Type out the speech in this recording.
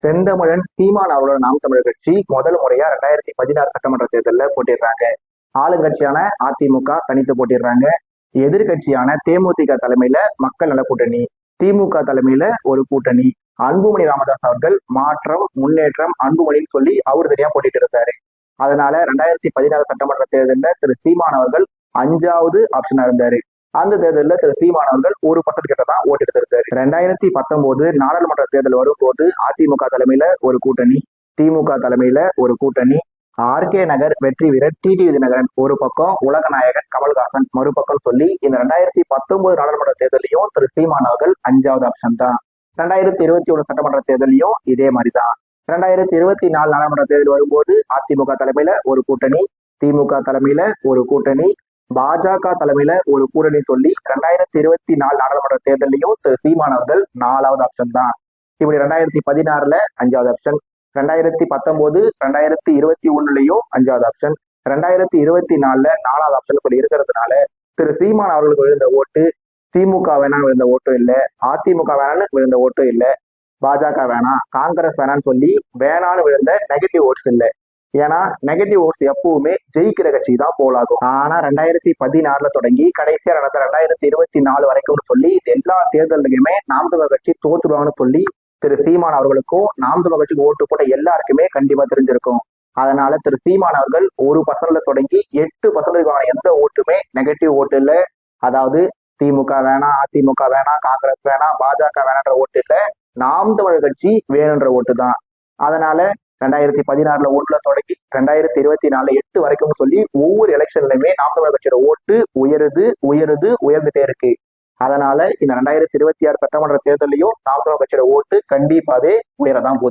செந்தமிழன் சீமான் அவரோட நாம் தமிழர் கட்சி முதல் முறையா 2016 சட்டமன்ற தேர்தலில் போட்டிடுறாங்க. ஆளுங்கட்சியான அதிமுக தனித்து போட்டிடுறாங்க. எதிர்கட்சியான தேமுதிக தலைமையில மக்கள் நல கூட்டணி, திமுக தலைமையில ஒரு கூட்டணி, அன்புமணி ராமதாஸ் அவர்கள் மாற்றம் முன்னேற்றம் அன்புமணின்னு சொல்லி அவர் தனியா போட்டிட்டு இருந்தாரு. அதனால 2016 சட்டமன்ற தேர்தலில் திரு சீமான் அவர்கள் 5வது ஆப்ஷனா இருந்தாரு. அந்த தேர்தலில் திரு சீமான் அவர்கள் 1% கிட்ட தான் ஓட்டு எடுத்திருக்காரு. 2019 நாடாளுமன்ற தேர்தல் வரும்போது அதிமுக தலைமையில ஒரு கூட்டணி, திமுக தலைமையில ஒரு கூட்டணி, ஆர்கே நகர் வெற்றி வீரர் டிடி தினகரன் ஒரு பக்கம், உலக நாயகன் கமல்ஹாசன் மறுபக்கம் சொல்லி இந்த 2019 நாடாளுமன்ற தேர்தலையும் திரு சீமான் அவர்கள் 5வது ஆப்ஷன் தான். 2021 சட்டமன்ற தேர்தலையும் இதே மாதிரிதான். 2024 நாடாளுமன்ற தேர்தல் வரும்போது அதிமுக தலைமையில ஒரு கூட்டணி, திமுக தலைமையில ஒரு கூட்டணி, பாஜக தலைமையில ஒரு கூட்டணி சொல்லி 2024 நாடாளுமன்ற தேர்தலையும் திரு சீமான் அவர்கள் 4வது ஆப்ஷன் தான். இப்படி 2016 5வது ஆப்ஷன், 2019 2021 5வது ஆப்ஷன், 2024 4வது ஆப்ஷன் சொல்லி இருக்கிறதுனால திரு சீமான் அவர்களுக்கு விழுந்த ஓட்டு திமுக வேணான்னு விழுந்த ஓட்டும் இல்லை, அதிமுக வேணான்னு விழுந்த ஓட்டும் இல்லை, பாஜக வேணாம் காங்கிரஸ் வேணான்னு சொல்லி வேணான்னு விழுந்த நெகட்டிவ் ஓட்ஸ் இல்லை. ஏன்னா நெகட்டிவ் ஓட்ஸ் எப்பவுமே ஜெயிக்கிற கட்சி தான் போலாகும். ஆனா 2016 தொடங்கி கடைசியா நடந்த 2024 வரைக்கும் சொல்லி எல்லா தேர்தலுக்குமே நாம் தமிழர் கட்சி தோத்துருவாங்கன்னு சொல்லி திரு சீமான் அவர்களுக்கும் நாம் தமிழர் கட்சிக்கு ஓட்டு போட்ட எல்லாருக்குமே கண்டிப்பா தெரிஞ்சிருக்கும். அதனால திரு சீமான் அவர்கள் 1% தொடங்கி 8% எந்த ஓட்டுமே நெகட்டிவ் ஓட்டு இல்லை. அதாவது திமுக வேணாம், அதிமுக வேணாம், காங்கிரஸ் வேணாம், பாஜக வேணான்ற ஓட்டு இல்லை, நாம் தமிழர் கட்சி வேணுன்ற ஓட்டு தான். அதனால 2016 1 தொடங்கி 2024 8 வரைக்கும் சொல்லி ஒவ்வொரு எலெக்ஷன்லயுமே நாம் தமிழர் கட்சியோட ஓட்டு உயர்ந்துட்டே இருக்கு. அதனால இந்த 2026 சட்டமன்ற தேர்தலையும் நாம் தமிழர் கட்சியோட ஓட்டு கண்டிப்பாவே உயரதான் போகுது.